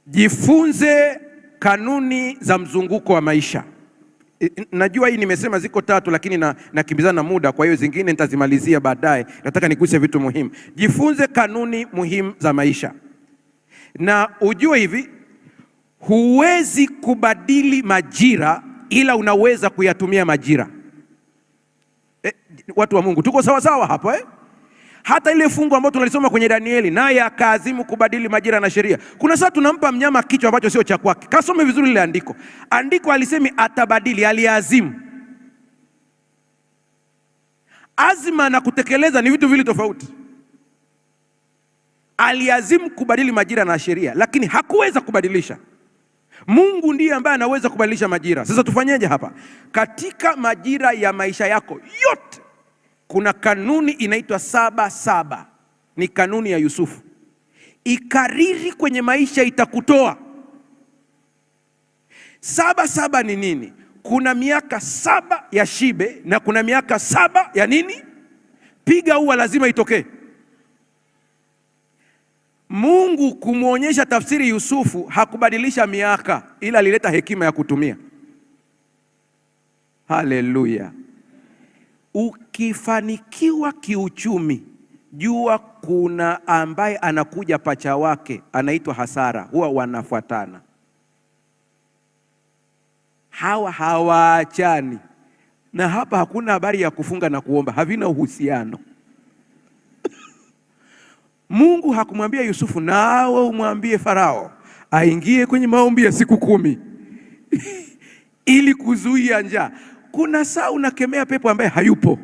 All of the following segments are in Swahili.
Jifunze kanuni za mzunguko wa maisha. Najua hii nimesema ziko 3 lakini nakimbizana na muda, kwa hiyo zingine nitazimalizia baadaye. Nataka niguse vitu muhimu. Jifunze kanuni muhimu za maisha. Na ujue hivi, huwezi kubadili majira ila unaweza kuyatumia majira. Watu wa Mungu, tuko sawa sawa hapo Hata ile fungu ambalo tunalisoma kwenye Danieli, naye akaazimu kubadili majira na sheria. Kuna saa tunampa mnyama kichwa ambacho sio cha kwake. Kasome vizuri lile andiko. Andiko alisemi atabadili, aliazimu. Azima na kutekeleza ni vitu vili tofauti. Aliazimu kubadili majira na sheria, lakini hakuweza kubadilisha. Mungu ndiye ambaye anaweza kubadilisha majira. Sasa tufanyeje hapa? Katika majira ya maisha yako yote, kuna kanuni inaitwa 7-7. Ni kanuni ya Yusufu. Ikariri kwenye maisha itakutoa. 7-7 ni nini? Kuna miaka 7 ya shibe na kuna miaka 7 ya nini? Piga ua lazima itokee. Mungu kumuonyesha tafsiri Yusufu hakubadilisha miaka, ila alileta hekima ya kutumia. Haleluya. Ukifanikiwa kiuchumi, jua kuna ambaye anakuja pacha wake, anaitwa hasara. Huwa wanafuatana. Hawa hawaachani. Na hapa hakuna habari ya kufunga na kuomba, havina uhusiano. Mungu hakumwambia Yusufu, nawe umwambie Farao aingie kwenye maombi ya siku 10 ili kuzuia njaa. Kuna saa unakemea pepo ambaye hayupo.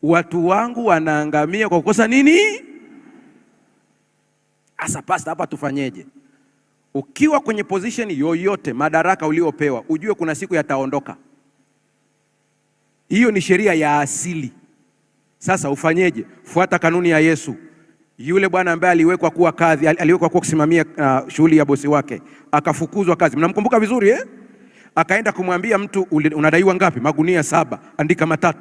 Watu wangu wanaangamia kwa kukosa nini? Asa pasta, hapa tufanyeje? Ukiwa kwenye position yoyote, madaraka uliopewa, ujue kuna siku yataondoka. Hiyo ni sheria ya asili. Sasa ufanyeje? Fuata kanuni ya Yesu. Yule bwana ambaye aliwekwa kuwa kadhi, aliwekwa kuwa kusimamia shughuli ya bosi wake, akafukuzwa kazi. Mnamkumbuka vizuri Akaenda kumwambia mtu, unadaiwa ngapi? Magunia 7, andika 3.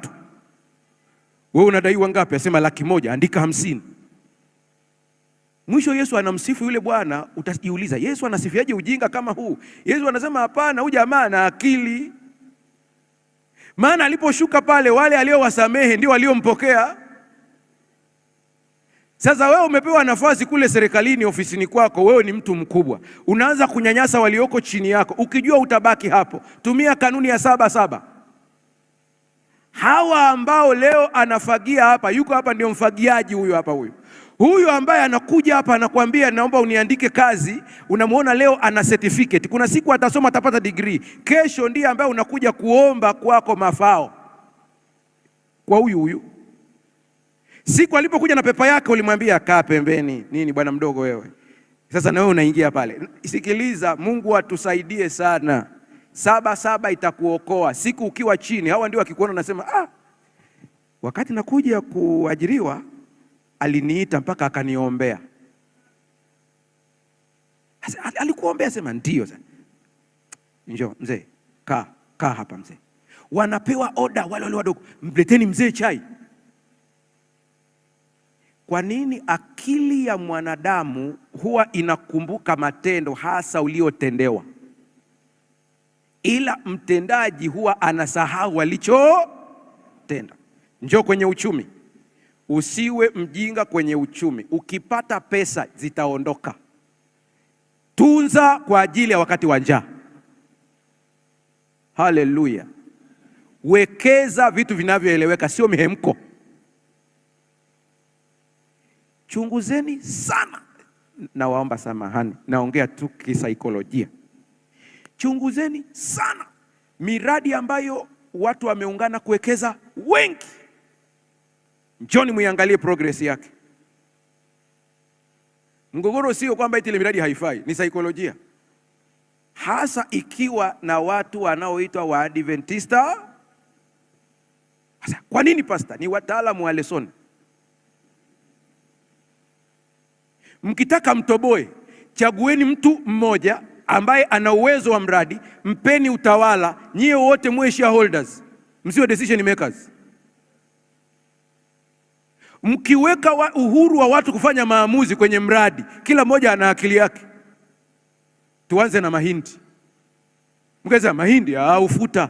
Wewe unadaiwa ngapi? Asema 100,000, andika 50. Mwisho Yesu anamsifu yule bwana. Utajiuliza, Yesu anasifiaje ujinga kama huu? Yesu anasema hapana, huyu jamaa ana akili. Maana aliposhuka pale, wale aliowasamehe ndio waliompokea. Sasa wewe umepewa nafasi kule serikalini, ofisini kwako, wewe ni mtu mkubwa, unaanza kunyanyasa walioko chini yako, ukijua utabaki hapo. Tumia kanuni ya 7-7. Hawa ambao leo anafagia hapa, yuko hapa ndio mfagiaji huyu hapa huyu ambaye anakuja hapa anakuambia naomba uniandike kazi, unamuona leo ana certificate. Kuna siku atasoma atapata degree. Kesho ndiye ambaye unakuja kuomba kwako mafao kwa huyu. Siku alipokuja na pepa yake ulimwambia kaa pembeni. Nini bwana mdogo wewe? Sasa na wewe unaingia pale. Sikiliza, Mungu atusaidie sana. 7-7 itakuokoa. Siku ukiwa chini, hawa ndio wakikuona nasema wakati nakuja kuajiriwa aliniita mpaka akaniombea. Alikuombea? Sema ndio. Njoo mzee, kaa hapa mzee. Wanapewa oda wale wadogo, mleteni mzee chai. Kwa nini? Akili ya mwanadamu huwa inakumbuka matendo hasa uliotendewa, ila mtendaji huwa anasahau alichotenda. Njoo kwenye uchumi. Usiwe mjinga kwenye uchumi. Ukipata pesa zitaondoka. Tunza kwa ajili ya wakati wa njaa. Haleluya. Wekeza vitu vinavyoeleweka, sio mihemko. Chunguzeni sana. Nawaomba samahani, naongea tu kisaikolojia. Chunguzeni sana miradi ambayo watu wameungana kuwekeza wengi. Njoni muiangalie progress yake. Mgogoro sio kwamba ile miradi haifai, ni saikolojia. Hasa ikiwa na watu wanaoitwa Waadventista. Sasa kwa nini pastor? Ni wataalamu wa lesson. Mkitaka mtoboe, chagueni mtu mmoja ambaye ana uwezo wa mradi, mpeni utawala, nyie wote mwe shareholders, msiwe decision makers. Mkiweka uhuru wa watu kufanya maamuzi kwenye mradi, kila mmoja ana akili yake. Tuanze na mahindi. Mkasema mahindi ufuta.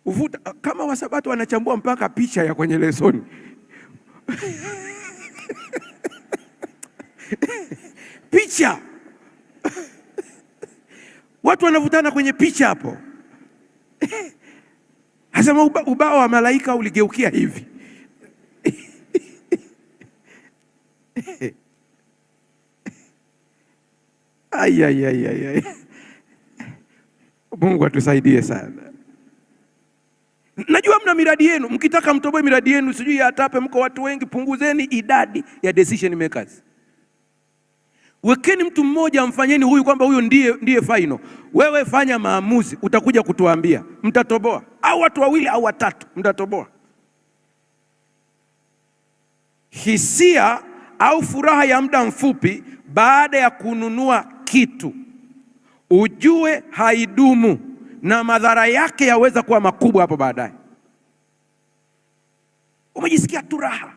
Ufuta kama Wasabato wanachambua mpaka picha ya kwenye lesoni. Picha. Watu wanavutana kwenye picha hapo. Hasema ubao wa malaika uligeukia hivi. Ay. Mungu atusaidie sana. Najua mna miradi yenu, mkitaka mtoboe miradi yenu, sijui ya TAPE, mko watu wengi, punguzeni idadi ya decision makers. Wekeni mtu mmoja, mfanyeni huyu kwamba huyu ndiye final. Wewe fanya maamuzi, utakuja kutuambia mtatoboa, au watu wawili au watatu mtatoboa. Hisia au furaha ya muda mfupi baada ya kununua kitu, ujue haidumu na madhara yake yaweza kuwa makubwa hapo baadaye. Umejisikia tu raha.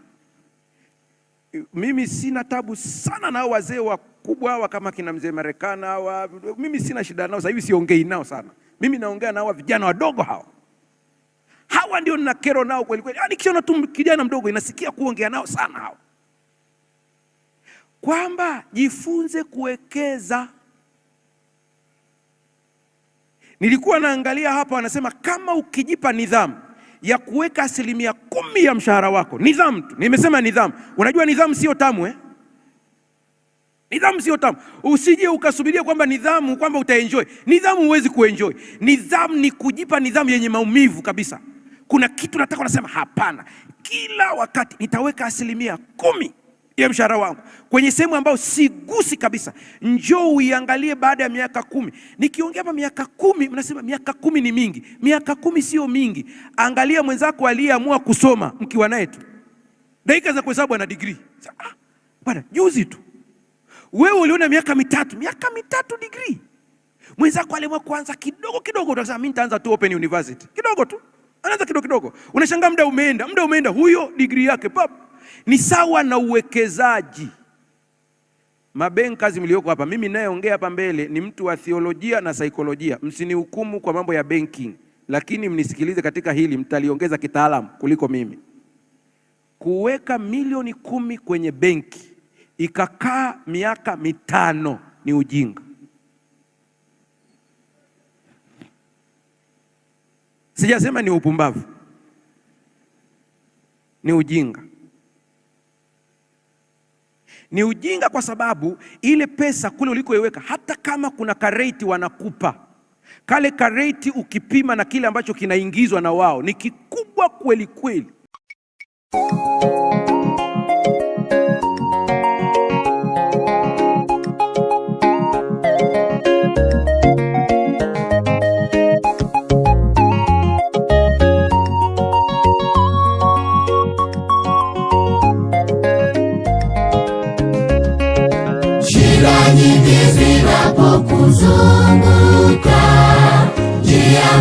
Mimi sina tabu sana na wazee wakubwa hawa kama kina mzee Marekana hawa. Mimi sina shida nao, sasa hivi siongei nao sana. Mimi naongea nao vijana wadogo hawa. Hawa ndio nina kero nao kweli kweli. Nikiona tu kijana mdogo inasikia kuongea nao sana hawa. Kwamba jifunze kuwekeza. Nilikuwa naangalia hapa, wanasema kama ukijipa nidhamu ya kuweka 10% ya mshahara wako, nidhamu tu. Nimesema nidhamu. Unajua nidhamu sio tamu Nidhamu sio tamu. Usije ukasubiria kwamba nidhamu kwamba utaenjoy. Nidhamu huwezi kuenjoy. Nidhamu ni kujipa nidhamu yenye maumivu kabisa. Kuna kitu nataka unasema hapana. Kila wakati nitaweka 10% ya mshahara wangu kwenye sehemu ambayo sigusi kabisa. Njoo uiangalie baada ya miaka 10. Nikiongea hapa miaka 10, mnasema miaka 10 ni mingi. Miaka 10 sio mingi. Angalia mwenzako aliyeamua kusoma mkiwa naye tu. Dakika za kuhesabu ana degree. Bwana, juzi tu. Wewe uliona miaka 3 degree. Mwenzako aliamua kuanza kidogo utasema mimi nitaanza tu Open University. Kidogo tu. Anaanza kidogo. Unashangaa muda umeenda, huyo degree yake pap. Ni sawa na uwekezaji. Mabankers mlioko hapa, mimi nayeongea hapa mbele ni mtu wa theolojia na saikolojia. Msinihukumu kwa mambo ya banking, lakini mnisikilize katika hili, mtaliongeza kitaalamu kuliko mimi. Kuweka milioni 10 kwenye benki ikakaa miaka 5 ni ujinga. Sijasema ni upumbavu. Ni ujinga. Ni ujinga kwa sababu ile pesa kule ulikoiweka, hata kama kuna karate wanakupa, kale karate ukipima na kile ambacho kinaingizwa na wao ni kikubwa kweli kweli. Nyingi zinapokuzunguka, njia